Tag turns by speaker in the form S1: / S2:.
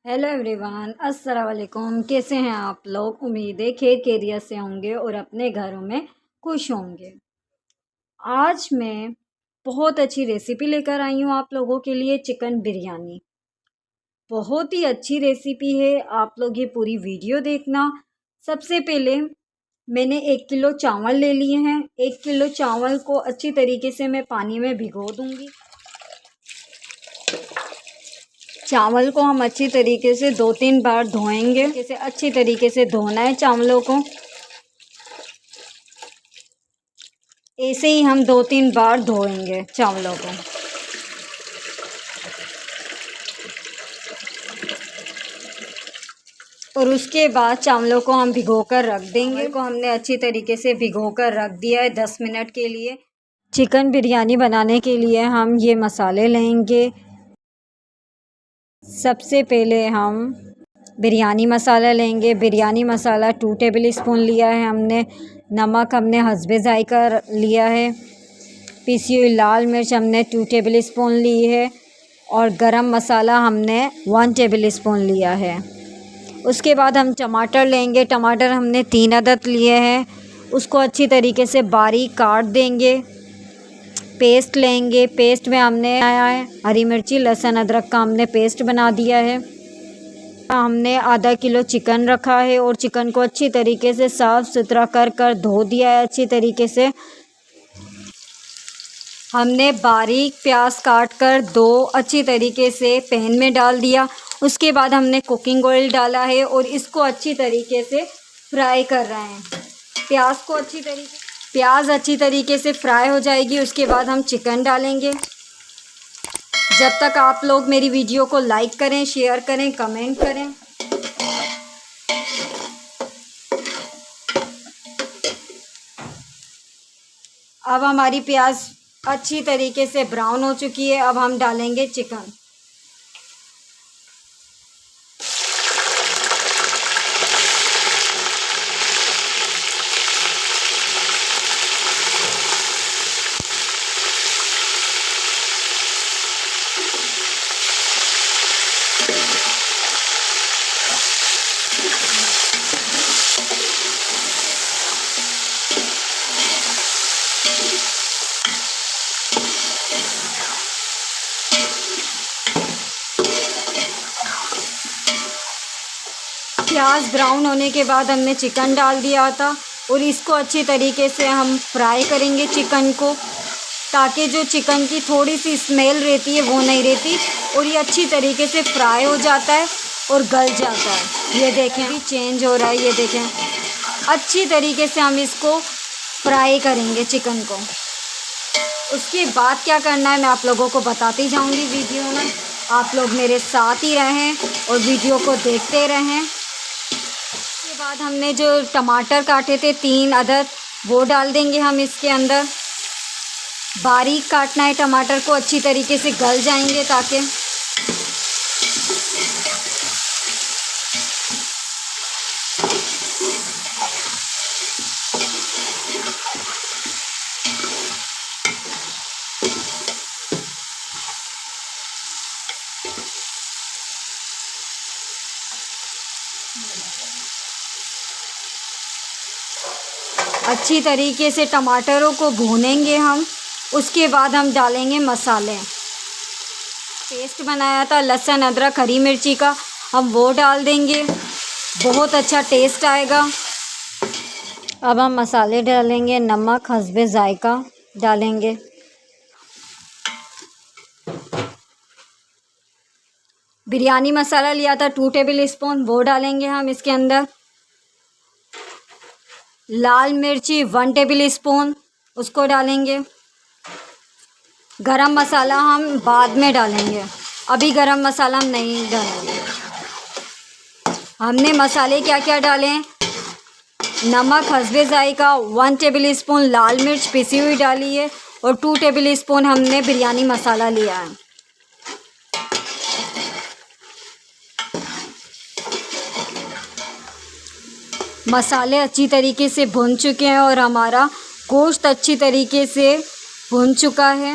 S1: Hello everyone, अस्सलाम वालेकुम। कैसे हैं आप लोग? उम्मीद है खैर खैरियत से होंगे और अपने घरों में खुश होंगे। आज मैं बहुत अच्छी रेसिपी लेकर आई हूँ आप लोगों के लिए, चिकन बिरयानी। बहुत ही अच्छी रेसिपी है, आप लोग ये पूरी वीडियो देखना। सबसे पहले मैंने 1 किलो चावल ले लिए हैं। 1 किलो चावल को अच्छी तरीके से मैं पानी में भिगो दूँगी। चावल को हम अच्छी तरीके से 2-3 बार धोएंगे। इसे अच्छी तरीके से धोना है चावलों को। ऐसे ही हम 2-3 बार धोएंगे चावलों को। और उसके बाद चावलों को हम भिगोकर रख देंगे। को हमने अच्छी तरीके से भिगोकर रख दिया है 10 मिनट के लिए। चिकन बिरयानी बनाने के लिए हम ये मसाले लेंगे। सबसे पहले हम बिरयानी मसाला लेंगे। बिरयानी मसाला 2 टेबल स्पून लिया है हमने। नमक हमने हस्बे जायका लिया है। पीसी हुई लाल मिर्च हमने 2 टेबल स्पून ली है। और गरम मसाला हमने 1 टेबल स्पून लिया है। उसके बाद हम टमाटर लेंगे। टमाटर हमने 3 अदद लिए हैं। उसको अच्छी तरीके से बारीक काट देंगे। पेस्ट लेंगे। पेस्ट में हमने आया है हरी मिर्ची लहसुन अदरक का हमने पेस्ट बना दिया है। हमने आधा किलो चिकन रखा है और चिकन को अच्छी तरीके से साफ़ सुथरा कर धो दिया है अच्छी तरीके से। हमने बारीक प्याज काट कर 2 अच्छी तरीके से पैन में डाल दिया। उसके बाद हमने कुकिंग ऑयल डाला है और इसको अच्छी तरीके से फ्राई कर रहे हैं। प्याज अच्छी तरीके से फ्राई हो जाएगी। उसके बाद हम चिकन डालेंगे। जब तक आप लोग मेरी वीडियो को लाइक करें, शेयर करें, कमेंट करें। अब हमारी प्याज अच्छी तरीके से ब्राउन हो चुकी है। अब हम डालेंगे चिकन। प्याज ब्राउन होने के बाद हमने चिकन डाल दिया था और इसको अच्छी तरीके से हम फ्राई करेंगे चिकन को, ताकि जो चिकन की थोड़ी सी स्मेल रहती है वो नहीं रहती और ये अच्छी तरीके से फ्राई हो जाता है और गल जाता है। ये देखें अभी चेंज हो रहा है। ये देखें अच्छी तरीके से हम इसको फ्राई करेंगे चिकन को। उसके बाद क्या करना है मैं आप लोगों को बताती जाऊंगी वीडियो में। आप लोग मेरे साथ ही रहें और वीडियो को देखते रहें। उसके बाद हमने जो टमाटर काटे थे 3 अदद वो डाल देंगे हम इसके अंदर। बारीक काटना है टमाटर को, अच्छी तरीके से गल जाएंगे ताकि अच्छी तरीके से टमाटरों को भूनेंगे हम। उसके बाद हम डालेंगे मसाले। पेस्ट बनाया था लहसुन अदरक हरी मिर्ची का, हम वो डाल देंगे। बहुत अच्छा टेस्ट आएगा। अब हम मसाले डालेंगे। नमक हस्बे जायका डालेंगे। बिरयानी मसाला लिया था 2 टेबल स्पून, वो डालेंगे हम इसके अंदर। लाल मिर्ची 1 टेबल स्पून, उसको डालेंगे। गरम मसाला हम बाद में डालेंगे, अभी गरम मसाला हम नहीं डालेंगे। हमने मसाले क्या क्या डाले हैं? नमक हस्बे जायका, 1 टेबल स्पून लाल मिर्च पिसी हुई डाली है और 2 टेबल स्पून हमने बिरयानी मसाला लिया है। मसाले अच्छी तरीके से भुन चुके हैं और हमारा गोश्त अच्छी तरीके से भुन चुका है।